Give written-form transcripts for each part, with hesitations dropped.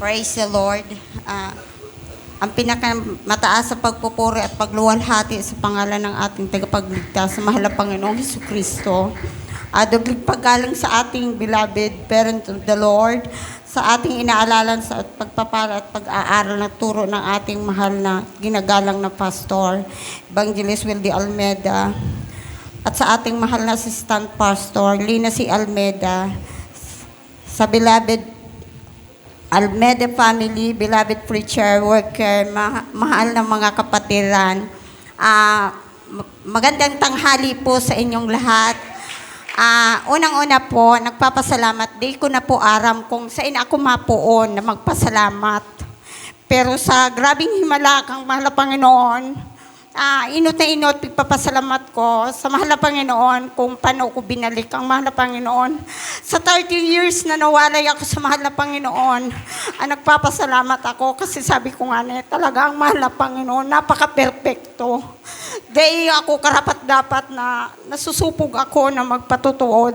Praise the Lord. Ang pinakamataas sa pagpupuri at pagluwalhati sa pangalan ng ating tagapagligtas, sa mahal na Panginoong Hesukristo. Dublig paggaling sa ating beloved parent of the Lord, sa ating inaalalan sa pagpapala at pag-aaral na turo ng ating mahal na ginagalang na pastor, Evangelist Wildy Almeida, at sa ating mahal na assistant pastor, Lina C. Almeida, sa beloved Almeida family, beloved preacher, worker, mahal na mga kapatiran. Magandang tanghali po sa inyong lahat. Unang-una po, nagpapasalamat. Di ko na po aram kung saan ako mapuon na magpasalamat. Pero sa grabing himala kang mahal na Panginoon, inot na inot, pagpapasalamat ko sa mahal na Panginoon kung paano ko binalik ang mahal na Panginoon. Sa 30 years na nawalay ako sa mahal na Panginoon, nagpapasalamat ako kasi sabi ko nga talaga ang mahal na Panginoon, napaka-perfecto. Dahil ako karapat-dapat na nasusupog ako na magpatotoo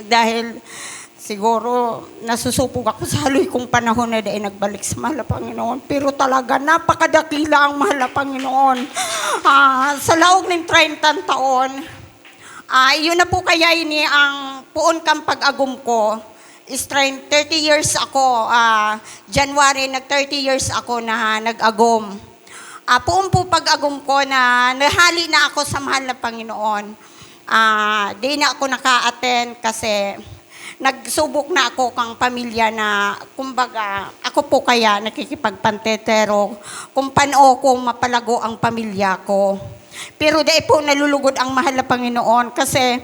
dahil siguro nasusupog ako sa haloy kong panahon na dahil nagbalik sa mahal na Panginoon. Pero talaga, napakadakila ang mahal na Panginoon. Sa laog ng 30 taon, yun na po kaya ini ang puon kang pag-agum ko. Is 30 years ako, January, nag-30 years ako na nag-agum. Puon po pag-agum ko na nahali na ako sa mahal na Panginoon. Di na ako naka-attend kasi nagsubok na ako kang pamilya na, kumbaga, ako po kaya nakikipagpantetero kung paano ko mapalago ang pamilya ko. Pero dahil po nalulugod ang mahal na Panginoon kasi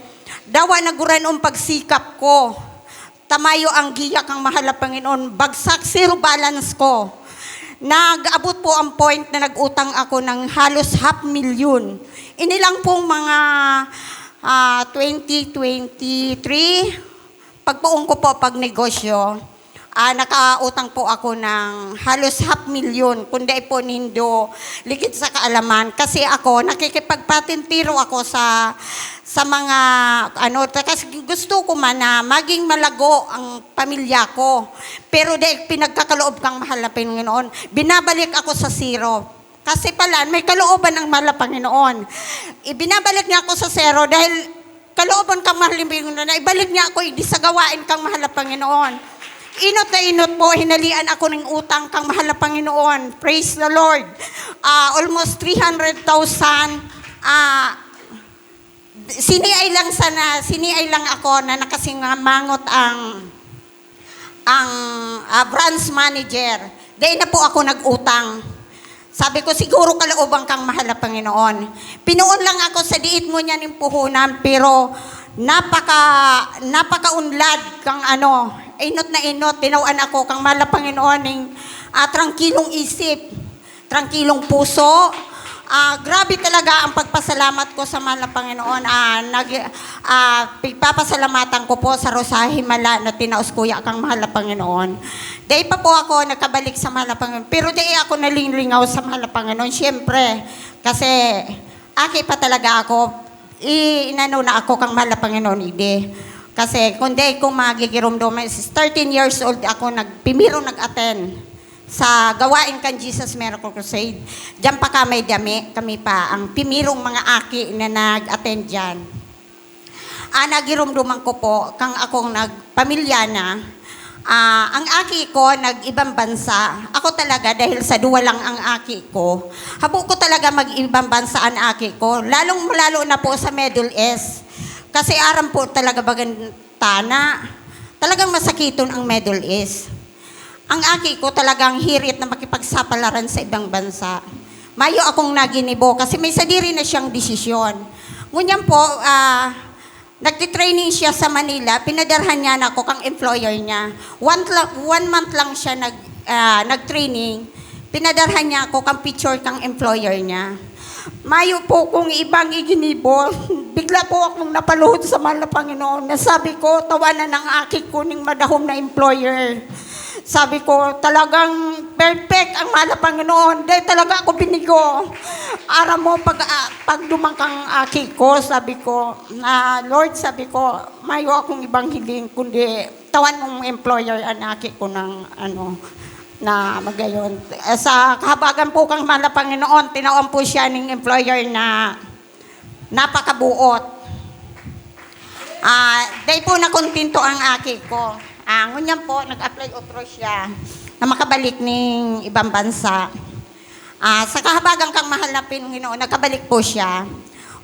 dawa naguran pagsikap ko. Tamayo ang giyak ang mahal na Panginoon. Bagsak, zero balance ko. Nag-abot po ang point na nag-utang ako ng halos 500,000. Inilang pong mga 2023, pagpuong ko po pag negosyo, nakautang po ako ng halos 500,000, kundi po nindo likit sa kaalaman. Kasi ako, nakikipagpatintiro ako sa mga, kasi gusto ko man na maging malago ang pamilya ko. Pero dahil pinagkakaloob kang mahal na Panginoon, binabalik ako sa zero. Kasi pala, may kalooban ang mahal na Panginoon. Ibinabalik niya ako sa zero dahil kalooban kang mahal na Panginoon na ibalik niya ako, sa gawain kang mahal na Panginoon. Inot na inot po, hinalian ako ng utang kang mahal na Panginoon. Praise the Lord. Almost 300,000. Siniay lang ako na nakasingamangot ang branch manager. Dahil na po ako nag-utang. Sabi ko, siguro kalooban kang mahal na Panginoon. Pinuon lang ako sa diit mo niya ng puhunan, pero napaka-unlad kang inot na inot, tinawan ako kang mahal na Panginoon ng trangkilong isip, trangkilong puso. Grabe talaga ang pagpasalamat ko sa mahal na Panginoon. Pagpapasalamatan ko po sa Rosa Himala na tinaos kuya kang mahal na Panginoon. Dahil pa po ako nakabalik sa mahal na Panginoon. Pero dahil ako nalinglingaw sa mahal na Panginoon, siyempre, kasi aki pa talaga ako, inano na ako kang mahal na Panginoon, hindi. Kasi kung dahil kong magigirumdum, 13 years old ako, nag-attend sa gawain kan Jesus Miracle Crusade. Diyan pa kami pa, ang pimirong mga aki na nag-attend dyan. Nagirumduman ko po, kang akong nagpamilya na, ang aki ko, nag-ibang bansa. Ako talaga, dahil sa duwa lang ang aki ko, habo ko talaga mag-ibang bansa ang aki ko, lalo na po sa Middle East. Kasi aram po talaga bagantana, talagang masakiton ang Middle East. Ang aki ko talagang hirit na makipagsapalaran sa ibang bansa. Mayo akong naginibo kasi may sadiri na siyang desisyon. Ngunyan po, nagtitraining siya sa Manila, pinadarhan niya na ako kang employer niya. One month lang siya nag-training, pinadarhan niya ako kang picture kang employer niya. Mayo po kung ibang iginibo, bigla po akong napaluhod sa mahal na Panginoon. Nasabi ko, tawanan ng aki ko ning madahom na employer. Sabi ko, talagang perfect ang mahal na Panginoon. Dahil talaga ako binigo. Aram mo, pag dumangkang aki ko, sabi ko, na Lord, sabi ko, mayo akong ibang hiling, kundi tawan mong employer ang aki ko ng na magayon. Sa kahabagan po kang mahal na Panginoon, tinaon po siya ng employer na napakabuot. Dahil po nakontinto ang aki ko. Ngunyan po, nag-apply otro siya na makabalik ng ibang bansa. Sa kahabagang kang mahal na Panginoon, nakabalik po siya.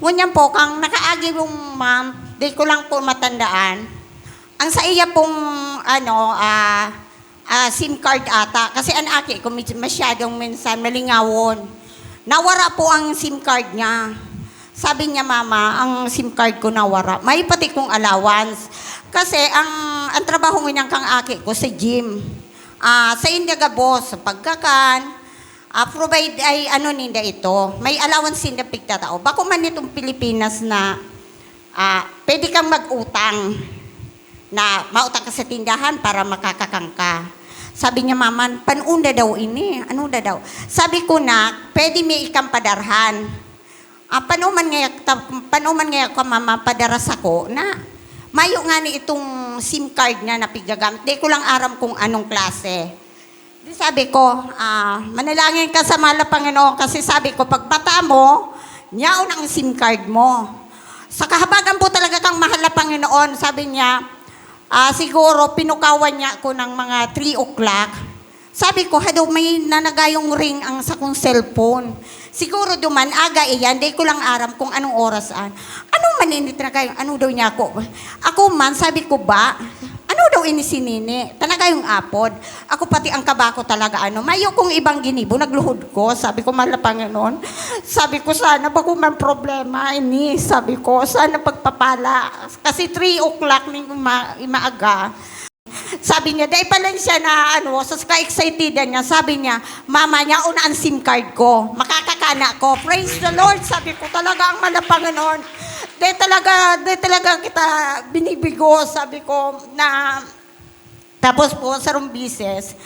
Ngunyan po, kang nakaagi yung ma'am, di ko lang po matandaan. Ang sa iya pong, SIM card ata. Kasi ang aki ko, masyadong minsan malingawon. Nawara po ang SIM card niya. Sabi niya, mama, ang SIM card ko nawara. May pati kong allowance. Kasi ang trabaho niyang kang aki ko sa gym. Sa India boss, sa pagkakan, provide ay ninda ito. May allowance ninda pigtatao. Bako man itong Pilipinas na pwede kang mag-utang na mautang ka sa tindahan para makakakang ka. Sabi niya, mama, panunda daw ini. Ano daw? Sabi ko na, pwede may ikang padarhan. Panuman ngayon ka, mama, padaras ako na mayo nga ni itong SIM card niya na pigagamit. Di ko lang aram kung anong klase. Di sabi ko, manalangin ka sa mahal na Panginoon kasi sabi ko, pag bata mo, nyaon ang SIM card mo. Sa kahabagan po talaga kang mahal na Panginoon, sabi niya, siguro pinukawan niya ako ng mga 3 o'clock. Sabi ko, may nanagayong ring ang sa kong cellphone. Siguro duman, aga iyan, di ko lang aram kung anong orasan. Anong maninit na kayo? Ano daw niya ako? Ako man, sabi ko ba, ano daw ini sinini? Talaga yung apod. Ako pati ang kabako talaga, mayo kong ibang ginibo, nagluhod ko. Sabi ko, mahal na Panginoon. Sabi ko, sana ba kung man problema, ini. Sabi ko, sana pagpapala. Kasi 3 o'clock ng maaga. Sabi niya, dahil pala siya na sa ka-excited niya, sabi niya, mama niya, una ang SIM card ko, makakakana ko. Praise the Lord, sabi ko, talaga ang mahal na Panginoon. Dahil talaga kita binibigo, sabi ko, na tapos po sa rumbises,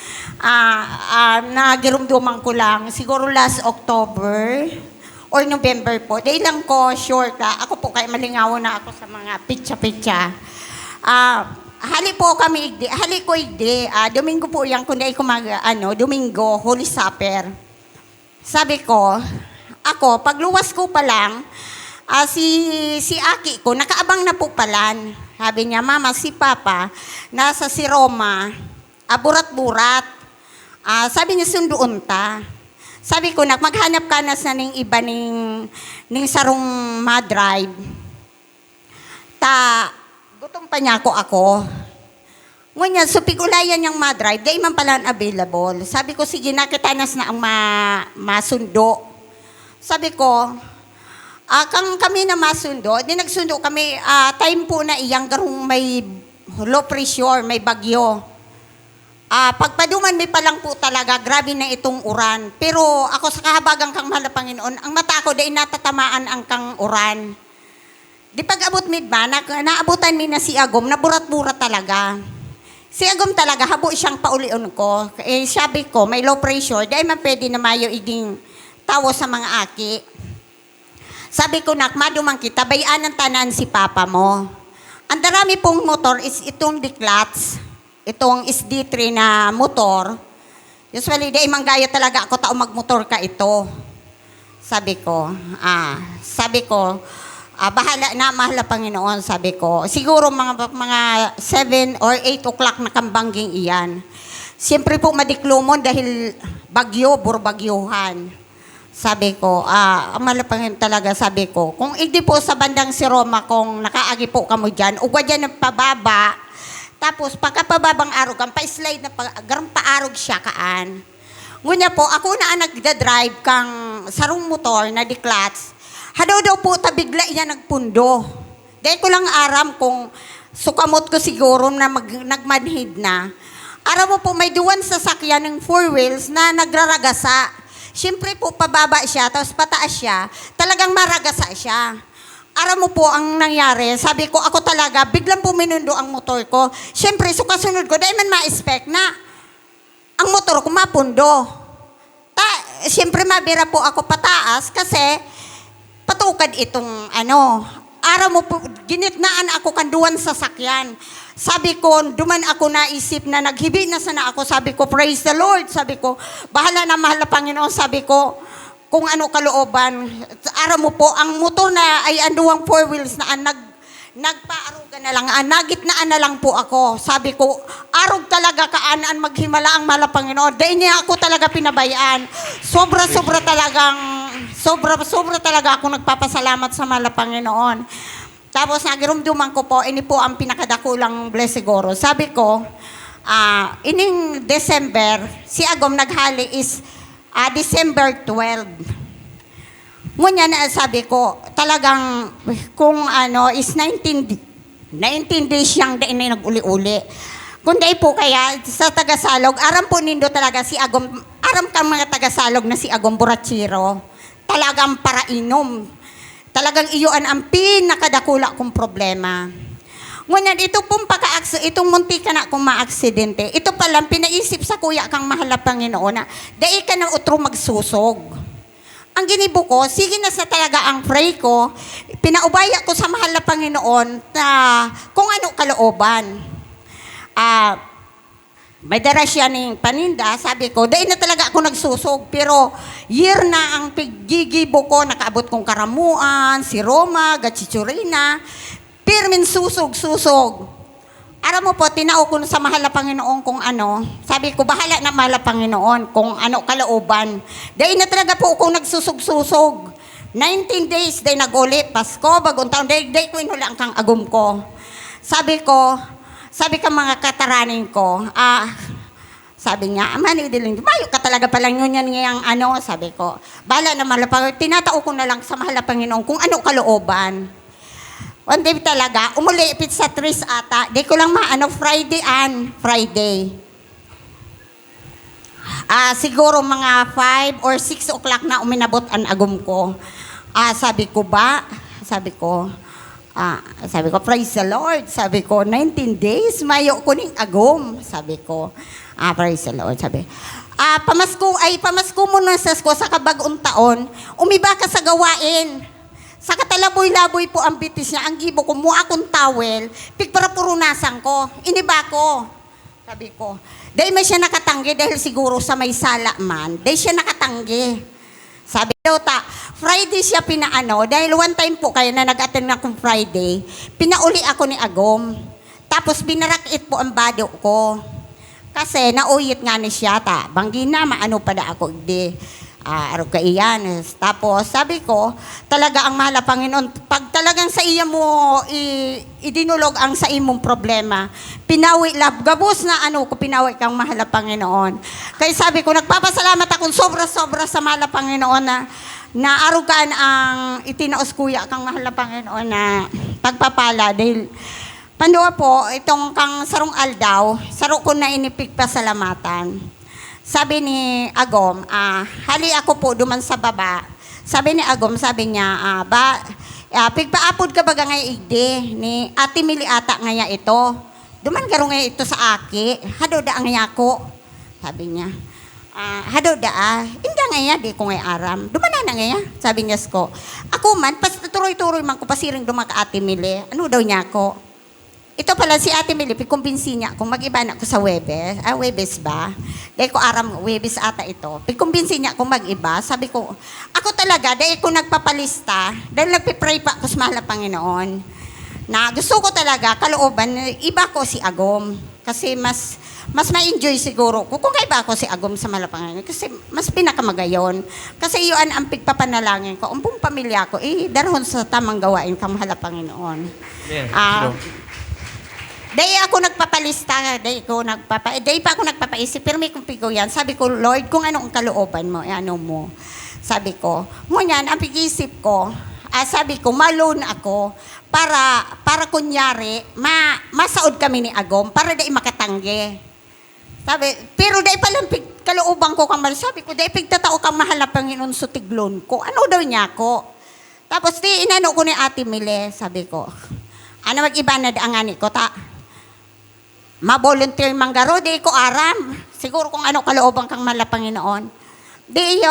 nagirumduman ko lang, siguro last October or November po. Dahil lang ko, sure ka, ako po kaya malingawan na ako sa mga pitsa-pitsa. Hali po kami igdi. Hali ko igdi. Domingo po yan, kundi ko Domingo, Holy Supper. Sabi ko, ako, pagluwas ko pa lang, si Aki ko, nakaabang na po palan. Sabi niya, mama, si Papa, nasa si Roma, burat-burat. Sabi niya, sunduon ta. Sabi ko, maghanap ka na sa ning iba ning sarong madrive. Gutom pa niya ako. Ngunyan, so pigulayan niyang madrive, dahil man pala available. Sabi ko, sige, nakitanas na ang masundo. Sabi ko, kang kami na masundo, di nagsundo kami, time po na iyang garong may low pressure, may bagyo. Pagpaduman may palang po talaga, grabe na itong uran. Pero ako sa kahabagang kang mahal na Panginoon, ang mata ko dahil natatamaan ang kang uran. Di pag-abot midba, naabutan mi na si Agom, naburat-burat talaga. Si Agom talaga, habo siyang paulion ko. Sabi ko, may low pressure, dahil man pwede na mayo iging tawo sa mga aki. Sabi ko, madumang kita, bayan ng tanan si Papa mo. Ang darami pong motor is itong Declats, itong SD3 na motor. Usually, dahil manggaya talaga ako tao magmotor ka ito. Sabi ko, bahala na, mahal na Panginoon, sabi ko. Siguro mga 7 or 8 o'clock na kambangging iyan. Siyempre po madiklumon dahil bagyuhan. Sabi ko, ang mahal na Panginoon talaga, sabi ko, kung hindi po sa bandang si Roma, kung nakaagi po kamo dyan, ugwa dyan ng pababa, tapos pagkapababang arog, ang pa-slide na garang paarog siya kaan. Ngunya po, ako na nagda-drive kang sarong motor na Declats. Daw po, tabigla iya nagpundo. Dahil ko lang aram kung sukamot ko siguro na nagmanhid na. Aram mo po, may duwan sa sakyan ng 4 wheels na nagraragasa. Siyempre po, pababa siya, tapos pataas siya. Talagang maragasa siya. Aram mo po ang nangyari. Sabi ko, ako talaga, biglang puminundo ang motor ko. Siyempre, sukasunod ko, dahil man ma-expect na ang motor ko mapundo. Siyempre mabira po ako pataas kasi patukad itong araw mo po, ginitnaan ako kanduan sa sakyan. Sabi ko, duman ako naisip na naghibi na sana ako. Sabi ko, praise the Lord. Sabi ko, bahala na mahal na Panginoon. Sabi ko, kung ano kalooban. Araw mo po, ang motor na ay anduwang 4 wheels na nagpaaruga na lang, nagitnaan na lang po ako. Sabi ko, arog talaga kaanaan maghimala ang mahal na Panginoon. Dahil niya ako talaga pinabayaan. Sobra talaga ako nagpapasalamat sa mahal na Panginoon. Tapos nagirumduman ko po, ini po ang pinakadakulang blessigoro. Sabi ko, ining December, si Agom naghali is December 12. Ngunyan na sabi ko, talagang kung is 19 days siyang dain na nag-uli-uli. Kundi po kaya sa Tagasalog, aram po nindo talaga si Agom, aram kang mga Tagasalog na si Agom Borachiro, talagang parainom. Talagang iyon ang pinakadakula kong problema. Ngunyan, ito pong itong munti ka na kung maaksidente, ito palang pinaisip sa kuya kang mahal na Panginoon na dahil ka na utro magsusog. Ang ginibo ko, sige na sa talaga ang pray ko, pinaubaya ko sa mahal na Panginoon na kung ano kalooban. May dara siya ng paninda, sabi ko, dahil na talaga ako nagsusog, pero year na ang paggigibo ko, nakaabot kong Karamuan, si Roma, Gatchichurina, pirmin susog. Aram mo po, tinao ko sa mahal na Panginoon kung ano. Sabi ko, bahala na mahal na Panginoon kung ano kalooban. Dahil na talaga po ako nagsusog-susog. 19 days, dahil nag-uli, Pasko, bagong taon, dahil ko inulang kang agum ko. Sabi ka mga kataranin ko, sabi niya, manidiling, mayo ka talaga palang yun yan ngayang sabi ko, bahala na mahal na Panginoon, tinatao ko na lang sa mahal na Panginoon kung ano kalooban. One day talaga, umulipit sa 3 ata. Di ko lang Friday. Siguro mga 5 or 6 o'clock na uminabot ang agum ko. Sabi ko, praise the Lord. Sabi ko, 19 days, mayo ko ning agum. Sabi ko, praise the Lord. Sabi, pamasko mo na sa kabagong taon, umiba ka sa gawain. Sa katalaboy-laboy po ang bitis niya, ang gibo ko, mua akong towel, pigparapurunasan ko, iniba ko. Sabi ko, dahil may siya nakatanggi, dahil siguro sa may sala man, dahil siya nakatanggi. Sabi daw Friday siya dahil one time po kayo na nag-attend na akong Friday, pinauli ako ni Agom. Tapos binarakit po ang bado ko. Kasi nauyit nga ni siya, banggi na, maano pa da ako, araw ka iyan. Tapos sabi ko, talaga ang mahal na Panginoon, pag talagang sa iya mo idinulog ang sa imong problema, pinawi gabos na pinawi kang mahal na Panginoon. Kaya sabi ko, nagpapasalamat akong sobra-sobra sa mahal na Panginoon na arugan ang itinaos kuya kang mahal na Panginoon na pagpapala. Dahil panduwa po, itong kang sarong aldaw, saro ko na inipig pasalamatan. Sabi ni Agom, hali ako po duman sa baba. Sabi ni Agom, sabi niya, pigpaapod ka baga ngay igdi ni Ate Mili ata ngaya ito. Duman garo ngay ito sa aki, hado da ang ko. Sabi niya, hado da hindi ngaya, di ko ngay aram. Duman na ngaya, sabi niya ko. Ako man, turoy-turoy man ko pasiring dumaka Ate Mili. Ano daw niya ko? Ito pala si Ate Mili, pikumbinsi niya kung mag-iba na ako sa Webes. Webes ba? Dahil ko aram, Webes ata ito. Pikumbinsi niya kung mag-iba. Sabi ko, ako talaga, dahil ko nagpapalista, dahil nagpipray pa ako sa mahal na Panginoon, na gusto ko talaga, kalooban, iba ko si Agom. Kasi mas ma-enjoy siguro kung kaiba ako si Agom sa mahal na Panginoon. Kasi mas pinakamagayon. Kasi iyon ang pigpapanalangin ko. Ang buong pamilya ko, darahon sa tamang gawain ka mahal na Panginoon. Yeah, Dahil ako nagpapalista, dahil pa ako nagpapaisip, pero may kumpigo yan. Sabi ko, Lord, kung ano ang kalooban mo, ano mo. Sabi ko, ngunyan, ang pag-isip ko, sabi ko, ma-loan ako para kunyari, masaod kami ni Agom, para dahil makatanggi. Sabi, pero dahil palang kalooban ko kang sabi ko, dahil pigtatao kang mahal na Panginoon sa tiglon ko. Ano daw niya ko? Tapos, inano ko ni Ate Mile, sabi ko, mag-iba na ang ani ko, ma-volunteer manggaro, di ko aram. siguro kung ano kalooban kang mala Panginoon. Di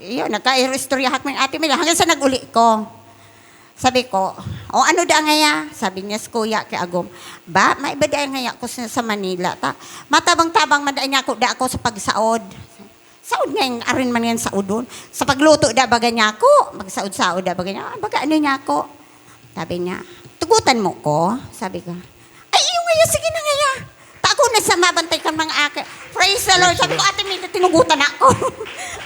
iyo, nagka-istorya hak ng ate Mila, hanggang sa nag-uli ko. Sabi ko, o ano da ngaya? Sabi niya sa kuya kay Agom, ba, maiba da ngaya ko sa Manila. Matabang-tabang madaan niya ako da ako sa pagsaod. Saod nga yung arin man yan saod doon. Sa pagluto da baga niya ako. Magsaod-saod da baga niya. Baga ano niya ako? Sabi niya, tugutan mo ko? Sabi ko, ay iyo ngaya, sige na ngaya. Tako na sa mabantay kang mga ake. Praise the Lord. Sabi ko, ate Mila, tinugutan ako.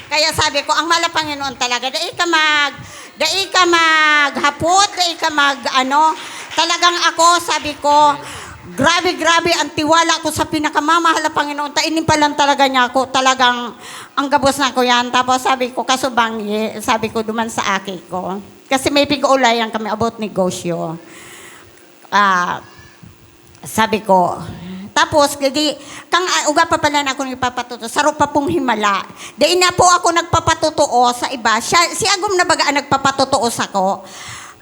Kaya sabi ko, ang mala Panginoon talaga, dai ka maghapot, dai ka talagang ako, sabi ko, grabe, ang tiwala ko sa pinakamamahal na Panginoon, tainin pa lang talaga niya ako, talagang, ang gabos na ko yan. Tapos sabi ko, kasubangye, sabi ko, duman sa aki ko. Kasi may pig-ulayan kami about negosyo. Sabi ko, tapos, kang uga pa pala na ako nagpapatuto, saro pa pong himala. Dahil na po ako nagpapatutuo sa iba. Si Agom na bagaan nagpapatutuo sa ko.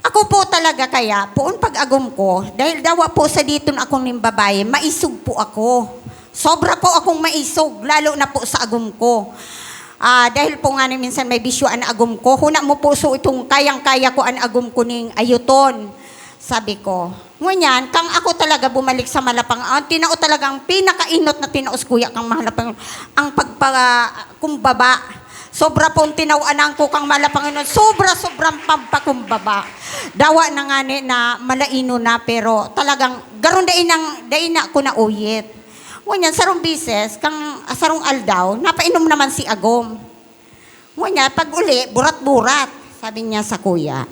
Ako po talaga kaya, poon pag-agom ko, dahil dawa po sa dito na akong nimbabaye, maisog po ako. Sobra po akong maisog, lalo na po sa agom ko. Dahil po nga minsan may bisyo ang agom ko, huna mo po so itong kayang-kaya ko ang agom ko ning ayuton. Sabi ko, ngunyan, kang ako talaga bumalik sa Malapang, tinao talagang pinakainot na tinaos kuya kang Malapang, ang pagpakumbaba. Sobra pong tinawaanan ko kang Malapang, sobrang pampakumbaba. Dawa na nga ni na malaino na, pero talagang, garon dain na ko na uyit. Ngunyan, sarong bises, kang sarong aldaw, napainom naman si Agom. Ngunyan, pag uli, burat-burat, sabi niya sa kuya.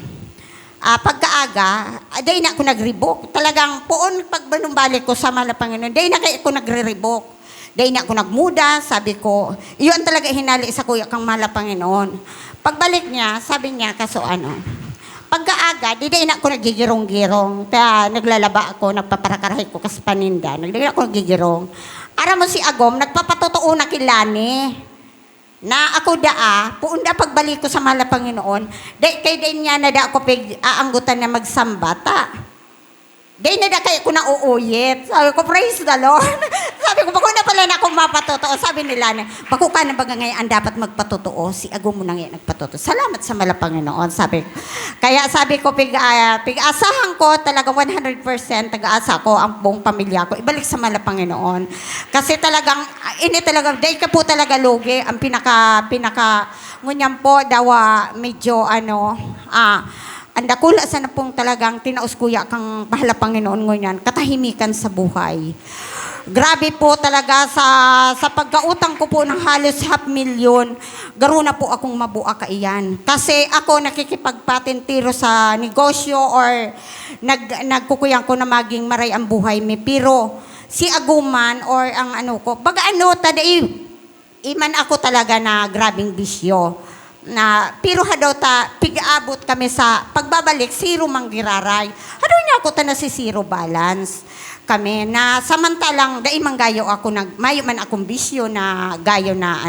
Pagkaaga, day na ako nag-rebook. Talagang poon pagbanumbalik ko sa Malapanginoon, day na kayo ako nagre-rebook. Day na ako nagmuda, sabi ko, iyon talaga hinali sa kuya kang Malapanginoon. Pagbalik niya, sabi niya, pagkaaga, day na ako nagigirong-girong. Kaya naglalaba ako, nagpaparakarahay ko kasi paninda. Naglalaba ako nagigirong. Ara mo si Agom, nagpapatotoo na kilani. Na ako puunda pagbalik ko sa Malapanginoon, kay niya na ako aanggutan na magsambata. Na kay ko na uuyit. Sabi ko, praise the Lord. Sabi ko, bako na pala na akong mapatotoo. Sabi nila, bako ka na ba ngayon ang dapat magpatotoo? Si Agom mo na ngayon nagpatotoo. Salamat sa Malapanginoon. Kaya sabi ko, pig-asahan ko talaga 100%, tag-aasa ko ang buong pamilya ko. Ibalik sa Malapanginoon. Kasi talagang, dahil ka po talaga lugi, ang ngunyan po, dawa, medyo, anda kula sa na pong talagang tinaos kuya kang bahala Panginoon ngunyan, katahimikan sa buhay. Grabe po talaga sa pagkautang ko po ng halos 500,000, garo na po akong mabua kaiyan. Kasi ako nakikipagpatintiro sa negosyo or nagkukuyang ko na maging maray ang buhay mi. Pero si Aguman or ang iman ako talaga na grabing bisyo. Pero hadaw pig-abot kami sa pagbabalik, zero manggiraray. Hadaw niya ako na si zero balance kami na samantalang manggayo ako mayo man akong bisyo na gayo na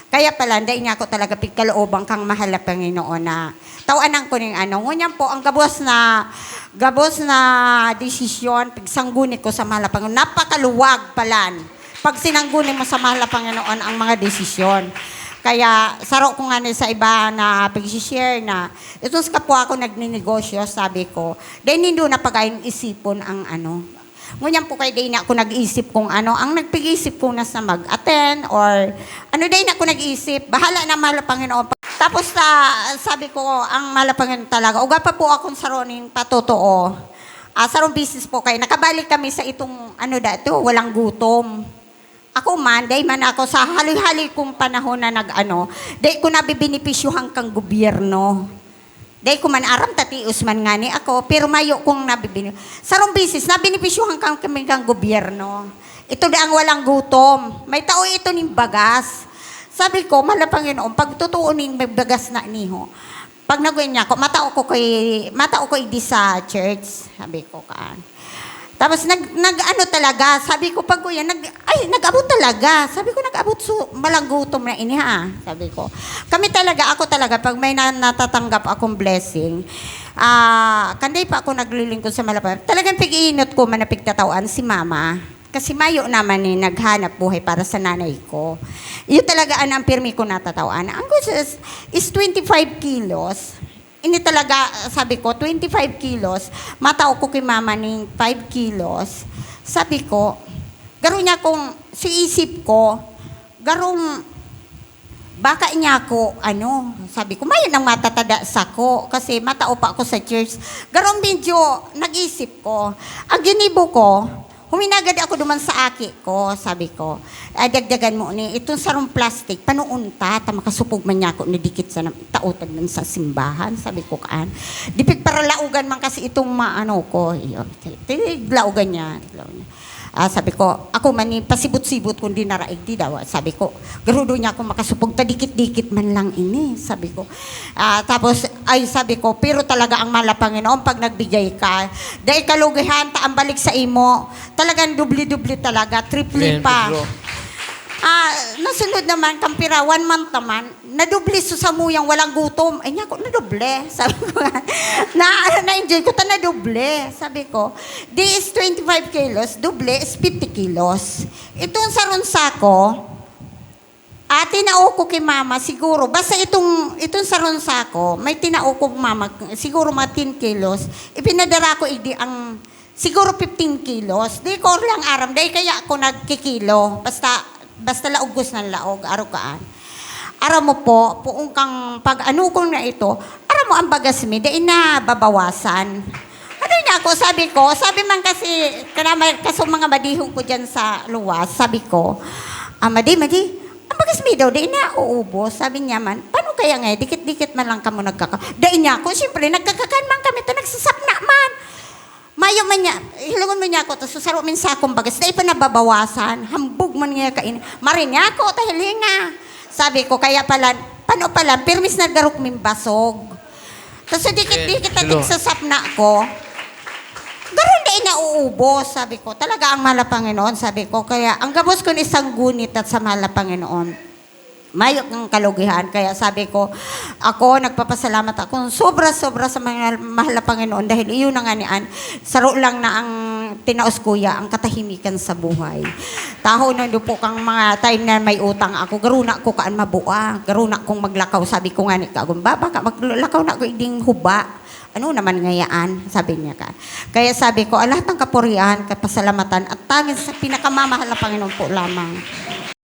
Kaya pala, niya ako talaga pigkaloobang kang mahal na Panginoon na tawanan ko ng ngunyan po, ang gabos na desisyon, pigsangguni ko sa mahal na Panginoon. Napakaluwag palan. Pag sinangguni mo sa mahal na Panginoon ang mga desisyon. Kaya saro ko nga sa iba na pag-share na itong kapwa ako nagninegosyo, sabi ko, dahil nindo na pagayon isipon ang Ngunyan po kay dahil na ako nag-isip kung ang nagpag-isip ko na sa mag-attend or dahil na ako nag-isip, bahala na mahal Panginoon. Tapos sabi ko, ang mahal Panginoon talaga, uga pa po akong saroning patotoo. Sarong business po kayo, nakabalik kami sa itong walang gutom. Ako man, dahil man ako sa haloy-haloy kong panahon na dahil ko nabibinipisyuhan kang gobyerno. Dahil ko man aram tatius man nga ni ako, pero mayo kong nabibinipisyuhan. Sarong bisis, nabinipisyuhan kami kang gobyerno. Ito ang walang gutom. May tao ito ning bagas. Sabi ko, mahal Panginoon, pag totoo ning bagas na niho, pag naguin niya ako, matao ko di sa church. Sabi ko Tapos talaga, sabi ko pag kuya, nag-abot talaga. Sabi ko nag-abot malang gutom na ini ha. Sabi ko. Ako talaga, pag may natatanggap akong blessing, kanday pa ako naglilingkod sa Malapang. Talagang pig-iinot ko manapigtatawan si mama. kasi mayo naman naghanap buhay para sa nanay ko. Yun talaga ang pirmi ko natatawaan. Ang gusto is 25 kilos. Ini talaga, sabi ko, 25 kilos. Matao ko kay mama ng 5 kilos. Sabi ko, garo niya kung si isip ko, garong baka niya ako, sabi ko, mayon ang matatada sa ko kasi matao pa ako sa church. Garong medyo nag-isip ko. Ang ginibo ko, huminagad ako duman sa aki ko, sabi ko, dagdagan mo ni, itong sarong plastic, panuunta, makasupog man niya ako, nidikit sa tautan man sa simbahan, sabi ko kaan. Dipit para laugan man kasi itong maano ko, laugan niya. Sabi ko, ako man pasibot-sibot kung di naraig di daw. Sabi ko, garudo niya ako makasupog, tadikit-dikit man lang ini, sabi ko. Tapos, sabi ko, pero talaga ang mala Panginoon pag nagbigay ka. Dahil kalugihan, taang balik sa imo, talagang dubli-dubli talaga, triple pa. Nasunod naman, kampira, 1 month naman, nadubli sa muyang walang gutom. Ay niya ko, nadoble. Sabi ko nga, na-enjoy ko, nadoble. Sabi ko, di is 25 kilos, doble is 50 kilos. Itong saron sako, tinao ko kay mama, siguro, basta itong saron sako, may tinao ko mama, siguro mga 10 kilos, ipinadara ko ang siguro 15 kilos. Di ko lang aram, dahil kaya ako nagkikilo. Basta laugos ng laog, araw-kaan. Araw mo po, puong kang pag-anukong na ito, araw mo ang bagas mi, dahil na babawasan. Ano niya ako, sabi man kasi, kaso mga madihong ko dyan sa luwas, sabi ko, Madi, ang bagas mi daw, dahil na uubos. Sabi niya man, paano kaya nga, dikit-dikit man lang kamo nagkaka. Dahil niya ako, siyempre, nagkakakan man kami, ito nagsasapna man. Mayo man niya, hilungon mo niya ako, tapos susaro min sa akong bagas, dahil pa nababawasan, hambog man niya kain. Marin niya ako, tahilinga. Sabi ko, kaya pala, paano pala, pirmis na garok min basog. Tapos dikit-dikit at nagsasapna ko, garon na inauubos, sabi ko. Talaga ang mahal na Panginoon, sabi ko. Kaya ang gabos ko isang gunit at sa mahal na Panginoon. Mayok ng kalugihan. Kaya sabi ko, ako nagpapasalamat ako sobra-sobra sa mga mahal na Panginoon dahil iyon ang anian. Saro lang na ang tinaos kuya, ang katahimikan sa buhay. Taho na po kang mga time na may utang ako, garuna ko kaan mabua, garuna kong maglakaw. Sabi ko nga ni Kagumba, baka maglakaw na ko iding huba. Ano naman ngayaan, sabi niya ka. Kaya sabi ko, lahat ng kapurihan, kapasalamatan, at tanging sa pinakamamahal na Panginoon po lamang.